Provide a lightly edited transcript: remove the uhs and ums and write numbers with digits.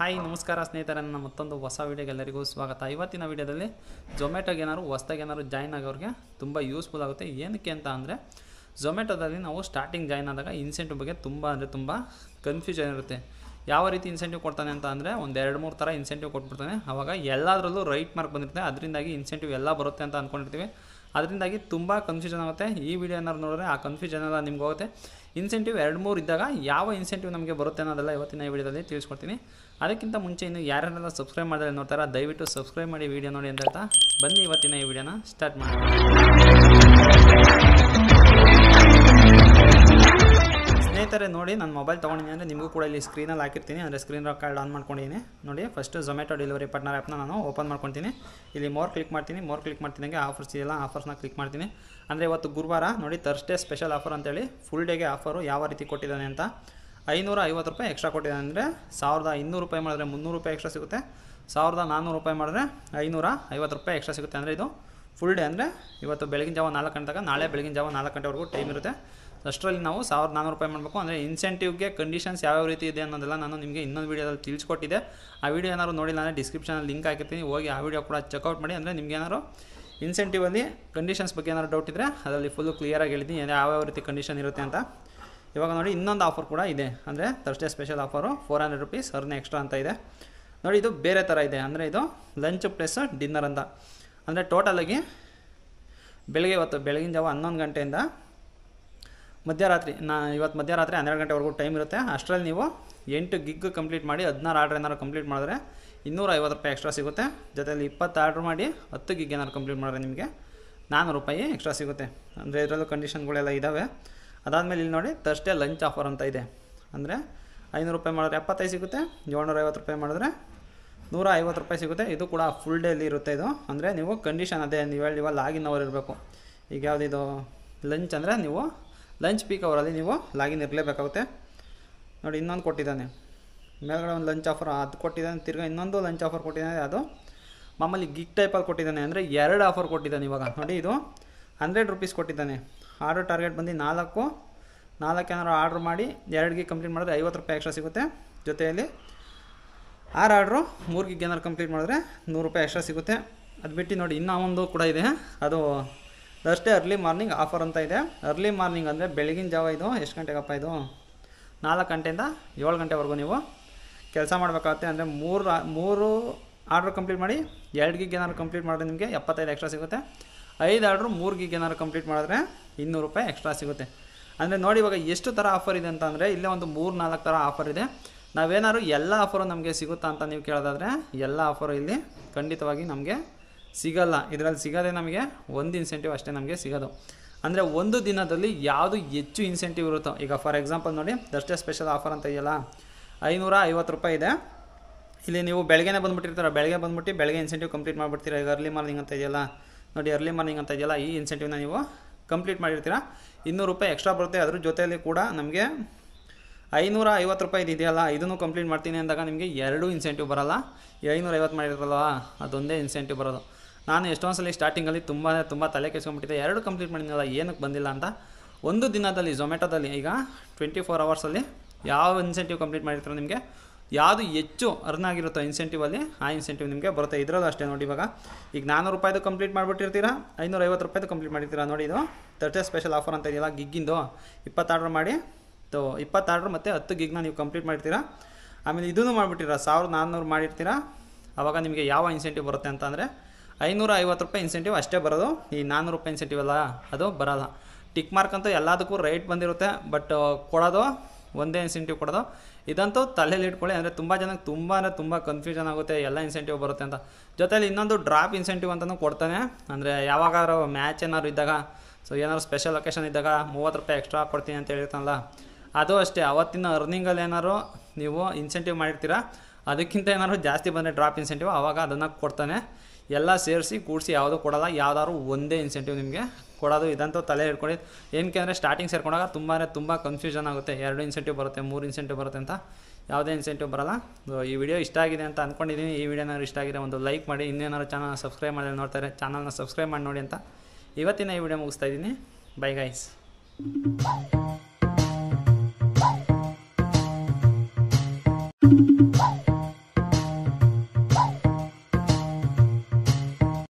Hi ನಮಸ್ಕಾರ ಸ್ನೇಹಿತರೆ, ನನ್ನ ಮತ್ತೊಂದು ಹೊಸ ವೀಡಿಯೋಗೆ ಎಲ್ಲರಿಗೂ ಸ್ವಾಗತ. ಇವತ್ತಿನ ವೀಡಿಯೋದಲ್ಲಿ ಝೊಮ್ಯಾಟೋಗೆ ಹೊಸದಾಗಿ ಜಾಯ್ನ್ ಆಗೋರಿಗೆ ತುಂಬ ಯೂಸ್ಫುಲ್ ಆಗುತ್ತೆ. ಏನಕ್ಕೆ ಅಂತ ಅಂದರೆ, ಝೊಮ್ಯಾಟೋದಲ್ಲಿ ನಾವು ಸ್ಟಾರ್ಟಿಂಗ್ ಜಾಯ್ನ್ ಆದಾಗ ಇನ್ಸೆಂಟಿವ್ ಬಗ್ಗೆ ತುಂಬ ಕನ್ಫ್ಯೂಷನ್ ಇರುತ್ತೆ. ಯಾವ ರೀತಿ ಇನ್ಸೆಂಟಿವ್ ಕೊಡ್ತಾನೆ ಅಂತ ಅಂದರೆ, ಒಂದು 2-3 ಥರ ಇನ್ಸೆಂಟಿವ್ ಕೊಟ್ಬಿಡ್ತಾನೆ. ಆವಾಗ ಎಲ್ಲದರಲ್ಲೂ ರೈಟ್ ಮಾರ್ಕ್ ಬಂದಿರುತ್ತೆ, ಅದರಿಂದಾಗಿ ಇನ್ಸೆಂಟಿವ್ ಎಲ್ಲ ಬರುತ್ತೆ ಅಂತ ಅಂದ್ಕೊಂಡಿರ್ತೀವಿ. ಅದರಿಂದಾಗಿ ತುಂಬ ಕನ್ಫ್ಯೂಷನ್ ಆಗುತ್ತೆ. ಈ ವಿಡಿಯೋ ಏನಾದ್ರು ನೋಡಿದ್ರೆ ಆ ಕನ್ಫ್ಯೂಷನ್ ಎಲ್ಲ ನಿಮ್ಗೆ ಹೋಗುತ್ತೆ. ಇನ್ಸೆಂಟಿವ್ 2-3 ಇದ್ದಾಗ ಯಾವ ಇನ್ಸೆಂಟಿವ್ ನಮಗೆ ಬರುತ್ತೆ ಅನ್ನೋದೆಲ್ಲ ಇವತ್ತಿನ ಈ ವಿಡಿಯೋದಲ್ಲಿ ತಿಳಿಸ್ಕೊಡ್ತೀನಿ. ಅದಕ್ಕಿಂತ ಮುಂಚೆ ಇನ್ನು ಯಾರೆಲ್ಲ ಸಬ್ಸ್ಕ್ರೈಬ್ ಮಾಡಿದ್ರೆ ನೋಡ್ತಾರ, ದಯವಿಟ್ಟು ಸಬ್ಸ್ಕ್ರೈಬ್ ಮಾಡಿ ವಿಡಿಯೋ ನೋಡಿ ಅಂತ ಹೇಳ್ತಾ ಬನ್ನಿ ಇವತ್ತಿನ ಈ ವಿಡಿಯೋನ ಸ್ಟಾರ್ಟ್ ಮಾಡಿ. ಸ್ನೇಹಿತರೆ ನೋಡಿ, ನನ್ನ ಮೊಬೈಲ್ ತೊಗೊಂಡಿದ್ದೀನಿ ಅಂದರೆ ನಿಮಗೂ ಕೂಡ ಇಲ್ಲಿ ಸ್ಕ್ರೀನಲ್ಲಿ ಹಾಕಿರ್ತೀನಿ, ಅಂದರೆ ಸ್ಕ್ರೀನ್ ರೆಕಾರ್ಡ್ ಆನ್ ಮಾಡ್ಕೊಂಡಿದ್ದೀನಿ. ನೋಡಿ, ಫಸ್ಟು ಝೊಮ್ಯಾಟೋ ಡೆಲಿವರಿ ಪಾರ್ಟ್ನರ್ ಆ್ಯಪ್ನ ನಾನು ಓಪನ್ ಮಾಡ್ಕೊತೀನಿ. ಇಲ್ಲಿ ಮೋರ್ ಕ್ಲಿಕ್ ಮಾಡ್ತೀನಿ. ಮೋರ್ ಕ್ಲಿಕ್ ಮಾಡ್ತಿದ್ದಂಗೆ ಆಫರ್ಸ್ ಇದೆಯಲ್ಲ, ಆಫರ್ಸ್ನ ಕ್ಲಿಕ್ ಮಾಡ್ತೀನಿ. ಅಂದರೆ ಇವತ್ತು ಗುರುವಾರ ನೋಡಿ, ಥರ್ಸ್ಡೇ ಸ್ಪೆಷಲ್ ಆಫರ್ ಅಂತೇಳಿ ಫುಲ್ ಡೇಗೆ ಆಫರು ಯಾವ ರೀತಿ ಕೊಟ್ಟಿದ್ದಾನೆ ಅಂತ. 550 ರೂಪಾಯಿ ಎಕ್ಸ್ಟ್ರಾ ಕೊಟ್ಟಿದ್ದಾನೆ. ಅಂದರೆ 1200 ರೂಪಾಯಿ ಮಾಡಿದ್ರೆ 300 ರೂಪಾಯಿ ಎಕ್ಸ್ಟ್ರಾ ಸಿಗುತ್ತೆ. 1400 ರೂಪಾಯಿ ಮಾಡಿದ್ರೆ 550 ರೂಪಾಯಿ ಎಕ್ಸ್ಟ್ರಾ ಸಿಗುತ್ತೆ. ಅಂದರೆ ಇದು ಫುಲ್ ಡೇ, ಅಂದರೆ ಇವತ್ತು ಬೆಳಗಿನ ಜಾವ 4 ಗಂಟೆಗೆ, ನಾಳೆ ಬೆಳಗಿನ ಜಾವ 4 ಗಂಟೆವರೆಗೂ ಟೈಮ್ ಇರುತ್ತೆ. ಅಷ್ಟರಲ್ಲಿ ನಾವು 1400 ರೂಪಾಯಿ ಮಾಡಬೇಕು. ಅಂದರೆ ಇನ್ಸೆಂಟಿವ್ಗೆ ಕಂಡೀಷನ್ಸ್ ಯಾವ್ಯಾವ ರೀತಿ ಇದೆ ಅನ್ನೋದೆಲ್ಲ ನಾನು ನಿಮಗೆ ಇನ್ನೊಂದು ವೀಡಿಯೋದಲ್ಲಿ ತಿಳಿಸ್ಕೊಟ್ಟಿದ್ದೆ. ಆ ವಿಡಿಯೋ ಏನಾದ್ರು ನೋಡಿಲ್ಲ ಅಂದರೆ ಡಿಸ್ಕ್ರಿಪ್ಷನಲ್ಲಿ ಲಿಂಕ್ ಹಾಕಿರ್ತೀನಿ, ಹೋಗಿ ಆ ವಿಡಿಯೋ ಕೂಡ ಚೆಕ್ಔಟ್ ಮಾಡಿ. ಅಂದರೆ ನಿಮ್ಗೆ ಏನಾದ್ರು ಇನ್ಸೆಂಟಿವಲ್ಲಿ ಕಂಡೀಷನ್ಸ್ ಬಗ್ಗೆ ಏನಾದ್ರು ಡೌಟ್ ಇದ್ದರೆ ಅದರಲ್ಲಿ ಫುಲ್ಲು ಕ್ಲಿಯರಾಗಿ ಹೇಳಿದ್ದೀನಿ ಯಾವ್ಯಾವ ರೀತಿ ಕಂಡೀಷನ್ ಇರುತ್ತೆ ಅಂತ. ಇವಾಗ ನೋಡಿ, ಇನ್ನೊಂದು ಆಫರ್ ಕೂಡ ಇದೆ. ಅಂದರೆ Thursday special offer 400 rupees earn extra ಅಂತ ಇದೆ. ನೋಡಿ, ಇದು ಬೇರೆ ಥರ ಇದೆ. ಅಂದರೆ ಇದು ಲಂಚ್ ಪ್ಲಸ್ ಡಿನ್ನರ್ ಅಂತ. ಅಂದರೆ ಟೋಟಲಾಗಿ ಇವತ್ತು ಬೆಳಗಿನ ಜಾವ 11 ಗಂಟೆಯಿಂದ ಮಧ್ಯರಾತ್ರಿ, ಇವತ್ತು ಮಧ್ಯರಾತ್ರಿ 12 ಗಂಟೆವರೆಗೂ ಟೈಮ್ ಇರುತ್ತೆ. ಅಷ್ಟರಲ್ಲಿ ನೀವು 8 ಗಿಗ್ ಕಂಪ್ಲೀಟ್ ಮಾಡಿ 16 ಆರ್ಡ್ರ್ ಏನಾರು ಕಂಪ್ಲೀಟ್ ಮಾಡಿದ್ರೆ 250 ರೂಪಾಯಿ ಎಕ್ಸ್ಟ್ರಾ ಸಿಗುತ್ತೆ. ಜೊತೆಯಲ್ಲಿ 20 ಆರ್ಡ್ರ್ ಮಾಡಿ 10 ಗಿಗ್ ಏನಾರು ಕಂಪ್ಲೀಟ್ ಮಾಡಿದ್ರೆ ನಿಮಗೆ 400 ರೂಪಾಯಿ ಎಕ್ಸ್ಟ್ರಾ ಸಿಗುತ್ತೆ. ಅಂದರೆ ಇದರಲ್ಲೂ ಕಂಡೀಷನ್ಗಳೆಲ್ಲ ಇದ್ದಾವೆ. ಅದಾದಮೇಲೆ ಇಲ್ಲಿ ನೋಡಿ, ಥರ್ಸ್ಡೇ ಲಂಚ್ ಆಫರ್ ಅಂತ ಇದೆ. ಅಂದರೆ 500 ರೂಪಾಯಿ ಮಾಡಿದ್ರೆ 75 ಸಿಗುತ್ತೆ, 750 ರೂಪಾಯಿ ಮಾಡಿದ್ರೆ 150 ರೂಪಾಯಿ ಸಿಗುತ್ತೆ. ಇದು ಕೂಡ ಫುಲ್ ಡೇಲಿ ಇರುತ್ತೆ ಇದು. ಅಂದರೆ ನೀವು ಕಂಡೀಷನ್ ಅದೇ, ನೀವು ಲಾಗಿನ್ ಅವರ್ ಇರಬೇಕು. ಈಗ ಯಾವುದಿದು ಲಂಚ್ ಅಂದರೆ ನೀವು ಲಂಚ್ ಪೀಕ್ ಅವರಲ್ಲಿ ನೀವು ಲಾಗಿನ್ ಇರಲೇಬೇಕಾಗುತ್ತೆ. ನೋಡಿ, ಇನ್ನೊಂದು ಕೊಟ್ಟಿದ್ದಾನೆ ಮೇಲ್ಗಡೆ, ಒಂದು ಲಂಚ್ ಆಫರ್ ಅದು ಕೊಟ್ಟಿದ್ದಾನೆ. ತಿರ್ಗಿ ಇನ್ನೊಂದು ಲಂಚ್ ಆಫರ್ ಕೊಟ್ಟಿದ್ದಾನೆ, ಅದು ಮಾಮೂಲಿ ಗಿಗ್ ಟೈಪಲ್ಲಿ ಕೊಟ್ಟಿದ್ದಾನೆ. ಅಂದರೆ 2 ಆಫರ್ ಕೊಟ್ಟಿದ್ದಾನೆ ಇವಾಗ. ನೋಡಿ, ಇದು 100 ರೂಪೀಸ್ ಕೊಟ್ಟಿದ್ದಾನೆ. ಆರ್ಡರ್ ಟಾರ್ಗೆಟ್ ಬಂದು 4 ಏನಾರು ಆರ್ಡ್ರ್ ಮಾಡಿ 2 ಗಿಗ್ ಕಂಪ್ಲೀಟ್ ಮಾಡಿದ್ರೆ 50 ರೂಪಾಯಿ ಎಕ್ಸ್ಟ್ರಾ ಸಿಗುತ್ತೆ. ಜೊತೆಯಲ್ಲಿ 6 ಆರ್ಡ್ರು 3 ಗಿಗ್ ಏನಾರು ಕಂಪ್ಲೀಟ್ ಮಾಡಿದ್ರೆ 100 ರೂಪಾಯಿ ಎಕ್ಸ್ಟ್ರಾ ಸಿಗುತ್ತೆ. ಅದು ಬಿಟ್ಟು ನೋಡಿ, ಇನ್ನೂ ಒಂದು ಕೂಡ ಇದೆ. ಅದು ಥರ್ಸ್ಡೇ ಅರ್ಲಿ ಮಾರ್ನಿಂಗ್ ಆಫರ್ ಅಂತ ಇದೆ. ಅರ್ಲಿ ಮಾರ್ನಿಂಗ್ ಅಂದರೆ ಬೆಳಗಿನ ಜಾವ, ಇದು ಎಷ್ಟು ಗಂಟೆಗಪ್ಪ, ಇದು 4 ಗಂಟೆಯಿಂದ 7 ಗಂಟೆವರೆಗೂ ನೀವು ಕೆಲಸ ಮಾಡಬೇಕಾಗುತ್ತೆ. ಅಂದರೆ 3 ಆರ್ಡ್ರ್ ಕಂಪ್ಲೀಟ್ ಮಾಡಿ 2 ಗಿಗ್ ಏನಾರು ಕಂಪ್ಲೀಟ್ ಮಾಡಿದ್ರೆ ನಿಮಗೆ 75 ಎಕ್ಸ್ಟ್ರಾ ಸಿಗುತ್ತೆ. 5 ಆರ್ಡ್ರು 3 ಗಿಗ್ ಏನಾರು ಕಂಪ್ಲೀಟ್ ಮಾಡಿದ್ರೆ 200 ರೂಪಾಯಿ ಎಕ್ಸ್ಟ್ರಾ ಸಿಗುತ್ತೆ. ಅಂದರೆ ನೋಡಿ, ಇವಾಗ ಎಷ್ಟು ಥರ ಆಫರ್ ಇದೆ ಅಂತ ಅಂದರೆ, ಇಲ್ಲೇ ಒಂದು 3-4 ಥರ ಆಫರ್ ಇದೆ. ನಾವೇನಾದ್ರು ಎಲ್ಲ ಆಫರು ನಮಗೆ ಸಿಗುತ್ತಾ ಅಂತ ನೀವು ಕೇಳೋದಾದರೆ, ಎಲ್ಲ ಆಫರು ಇಲ್ಲಿ ಖಂಡಿತವಾಗಿ ನಮಗೆ ಸಿಗಲ್ಲ. ಇದರಲ್ಲಿ ಸಿಗೋದೇ ನಮಗೆ ಒಂದು ಇನ್ಸೆಂಟಿವ್ ಅಷ್ಟೇ ನಮಗೆ ಸಿಗೋದು. ಅಂದರೆ ಒಂದು ದಿನದಲ್ಲಿ ಯಾವುದು ಹೆಚ್ಚು ಇನ್ಸೆಂಟಿವ್ ಇರುತ್ತೋ, ಈಗ ಫಾರ್ ಎಕ್ಸಾಂಪಲ್ ನೋಡಿ, ಥರ್ಸ್ಡೇ ಸ್ಪೆಷಲ್ ಆಫರ್ ಅಂತ ಇದೆಯಲ್ಲ, 550 ರೂಪಾಯಿ ಇದೆ. ಇಲ್ಲಿ ನೀವು ಬೆಳಗ್ಗೆ ಬಂದುಬಿಟ್ಟಿರ್ತೀರ, ಬೆಳಗ್ಗೆ ಇನ್ಸೆಂಟಿವ್ ಕಂಪ್ಲೀಟ್ ಮಾಡಿಬಿಡ್ತೀರ. ಈಗ ಅರ್ಲಿ ಮಾರ್ನಿಂಗ್ ಅಂತ ಇದೆಯಲ್ಲ ನೋಡಿ, ಅರ್ಲಿ ಮಾರ್ನಿಂಗ್ ಅಂತ ಇದೆಯಲ್ಲ, ಈ ಇನ್ಸೆಂಟಿವ್ನ ನೀವು ಕಂಪ್ಲೀಟ್ ಮಾಡಿರ್ತೀರ, 200 ರೂಪಾಯಿ ಎಕ್ಸ್ಟ್ರಾ ಬರುತ್ತೆ. ಅದ್ರ ಜೊತೆಯಲ್ಲಿ ಕೂಡ ನಮಗೆ 550 ರೂಪಾಯಿ ಇದೆಯಲ್ಲ, ಇದನ್ನು ಕಂಪ್ಲೀಟ್ ಮಾಡ್ತೀನಿ ಅಂದಾಗ ನಿಮಗೆ 2 ಇನ್ಸೆಂಟಿವ್ ಬರೋಲ್ಲ. 550 ಮಾಡಿರಲ್ವ, ಅದೊಂದೇ ಇನ್ಸೆಂಟಿವ್ ಬರೋದು. ನಾನು ಎಷ್ಟೊಂದು ಸಲ ಸ್ಟಾರ್ಟಿಂಗಲ್ಲಿ ತುಂಬ ತಲೆ ಕೆಸ್ಕೊಂಡ್ಬಿಟ್ಟಿದ್ದೆ, 2 ಕಂಪ್ಲೀಟ್ ಮಾಡಿದ್ನಲ್ಲ, ಏನಕ್ಕೆ ಬಂದಿಲ್ಲ ಅಂತ. ಒಂದು ದಿನದಲ್ಲಿ ಝೊಮ್ಯಾಟೋದಲ್ಲಿ ಈಗ 24 ಅವರ್ಸಲ್ಲಿ ಯಾವ ಇನ್ಸೆಂಟಿವ್ ಕಂಪ್ಲೀಟ್ ಮಾಡಿರ್ತೀರೋ, ನಿಮಗೆ ಯಾವುದು ಹೆಚ್ಚು ಅರ್ನ್ ಆಗಿರುತ್ತೋ ಇನ್ಸೆಂಟಿವಲ್ಲಿ, ಆ ಇನ್ಸೆಂಟಿವ್ ನಿಮಗೆ ಬರುತ್ತೆ. ಇದರಲ್ಲೂ ಅಷ್ಟೇ ನೋಡಿ, ಇವಾಗ ಈಗ 400 ರೂಪಾಯಿದು ಕಂಪ್ಲೀಟ್ ಮಾಡಿಬಿಟ್ಟಿರ್ತೀರ, 550 ರೂಪಾಯಿದು ಕಂಪ್ಲೀಟ್ ಮಾಡಿರ್ತೀರ. ನೋಡಿ, ಇದು ಥರ್ಸ್ಡೇ ಸ್ಪೆಷಲ್ ಆಫರ್ ಅಂತ ಇದೆಯಲ್ಲ, ಗಿಗ್ಗಿಂದು 20 ಆರ್ಡ್ರ್ ಮಾಡಿ 20 ಆರ್ಡ್ರ್ ಮತ್ತು 10 ಗಿಗ್ನ ನೀವು ಕಂಪ್ಲೀಟ್ ಮಾಡಿರ್ತೀರ. ಆಮೇಲೆ ಇದನ್ನು ಮಾಡಿಬಿಟ್ಟಿರ 1400 ಮಾಡಿರ್ತೀರ. ಆವಾಗ ನಿಮಗೆ ಯಾವ ಇನ್ಸೆಂಟಿವ್ ಬರುತ್ತೆ ಅಂತ ಅಂದರೆ 550 ರೂಪಾಯಿ ಇನ್ಸೆಂಟಿವ್ ಅಷ್ಟೇ ಬರೋದು. ಈ 400 ರೂಪಾಯಿ ಇನ್ಸೆಂಟಿವ್ ಅಲ್ಲ, ಅದು ಬರೋಲ್ಲ. ಟಿಕ್ ಮಾರ್ಕ್ ಅಂತೂ ಎಲ್ಲದಕ್ಕೂ ರೈಟ್ ಬಂದಿರುತ್ತೆ, ಬಟ್ ಕೊಡೋದು ಒಂದೇ ಇನ್ಸೆಂಟಿವ್ ಕೊಡೋದು. ಇದಂತೂ ತಲೆಯಲ್ಲಿ ಇಟ್ಕೊಳ್ಳಿ. ಅಂದರೆ ತುಂಬ ಜನಕ್ಕೆ ತುಂಬ ಕನ್ಫ್ಯೂಷನ್ ಆಗುತ್ತೆ, ಎಲ್ಲ ಇನ್ಸೆಂಟಿವ್ ಬರುತ್ತೆ ಅಂತ. ಜೊತೆಲಿ ಇನ್ನೊಂದು ಡ್ರಾಪ್ ಇನ್ಸೆಂಟಿವ್ ಅಂತಲೂ ಕೊಡ್ತಾನೆ. ಅಂದರೆ ಯಾವಾಗಾದ್ರೂ ಮ್ಯಾಚ್ ಏನಾದ್ರು ಇದ್ದಾಗ, ಸೊ ಏನಾದ್ರು ಸ್ಪೆಷಲ್ ಒಕೇಶನ್ ಇದ್ದಾಗ 30 ರೂಪಾಯಿ ಎಕ್ಸ್ಟ್ರಾ ಕೊಡ್ತೀನಿ ಅಂತ ಹೇಳಿರ್ತಾನಲ್ಲ, ಅದು ಅಷ್ಟೇ. ಅವತ್ತಿನ ಅರ್ನಿಂಗಲ್ಲಿ ಏನಾದ್ರು ನೀವು ಇನ್ಸೆಂಟಿವ್ ಮಾಡಿರ್ತೀರ, ಅದಕ್ಕಿಂತ ಏನಾದ್ರು ಜಾಸ್ತಿ ಬಂದರೆ ಡ್ರಾಪ್ ಇನ್ಸೆಂಟಿವ್, ಆವಾಗ ಅದನ್ನು ಕೊಡ್ತಾನೆ. ಎಲ್ಲ ಸೇರಿಸಿ ಕೂಡಿಸಿ ಯಾವುದೂ ಕೊಡೋಲ್ಲ, ಯಾವ್ದಾದ್ರು ಒಂದೇ ಇನ್ಸೆಂಟಿವ್ ನಿಮಗೆ ಕೊಡೋದು. ಇದಂತೂ ತಲೆ ಹಿಡ್ಕೊಂಡು, ಏನಕ್ಕೆ ಅಂದರೆ ಸ್ಟಾರ್ಟಿಂಗ್ ಸೇರ್ಕೊಂಡಾಗ ತುಂಬ ಕನ್ಫ್ಯೂಷನ್ ಆಗುತ್ತೆ. 2 ಇನ್ಸೆಂಟಿವ್ ಬರುತ್ತೆ, 3 ಇನ್ಸೆಂಟಿವ್ ಬರುತ್ತೆ ಅಂತ, ಯಾವುದೇ ಇನ್ಸೆಂಟಿವ್ ಬರೋಲ್ಲ. ಈ ವಿಡಿಯೋ ಇಷ್ಟ ಆಗಿದೆ ಅಂತ ಅಂದ್ಕೊಂಡಿದ್ದೀನಿ. ಈ ವಿಡಿಯೋನಾದ್ರು ಇಷ್ಟ ಆಗಿದೆ ಒಂದು ಲೈಕ್ ಮಾಡಿ. ಇನ್ನೇನಾದ್ರು ಚಾನಲ್ನ ಸಬ್ಸ್ಕ್ರೈಬ್ ಮಾಡಿ ನೋಡ್ತಾರೆ, ಚಾನಲ್ನ ಸಬ್ಸ್ಕ್ರೈಬ್ ಮಾಡಿ ನೋಡಿ ಅಂತ ಇವತ್ತಿನ ಈ ವಿಡಿಯೋ ಮುಗಿಸ್ತಾ ಇದ್ದೀನಿ. Bye guys.